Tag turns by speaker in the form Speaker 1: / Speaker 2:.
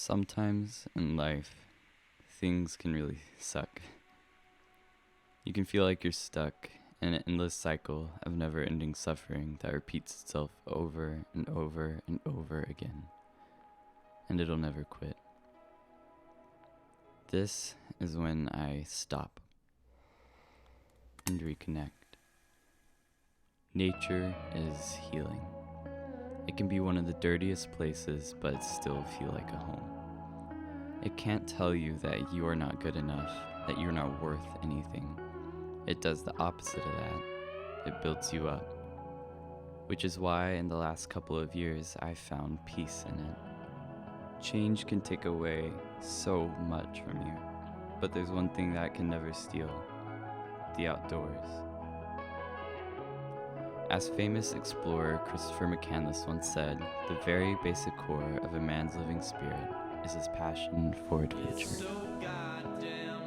Speaker 1: Sometimes in life, things can really suck. You can feel like you're stuck in an endless cycle of never ending suffering that repeats itself over and over and over again, and it'll never quit. This is when I stop and reconnect. Nature is healing. It can be one of the dirtiest places, but it still feel like a home. It can't tell you that you are not good enough, that you're not worth anything. It does the opposite of that. It builds you up. Which is why in the last couple of years I found peace in it. Change can take away so much from you, but there's one thing that can never steal: the outdoors. As famous explorer Christopher McCandless once said, the very basic core of a man's living spirit is his passion for adventure.
Speaker 2: So goddamn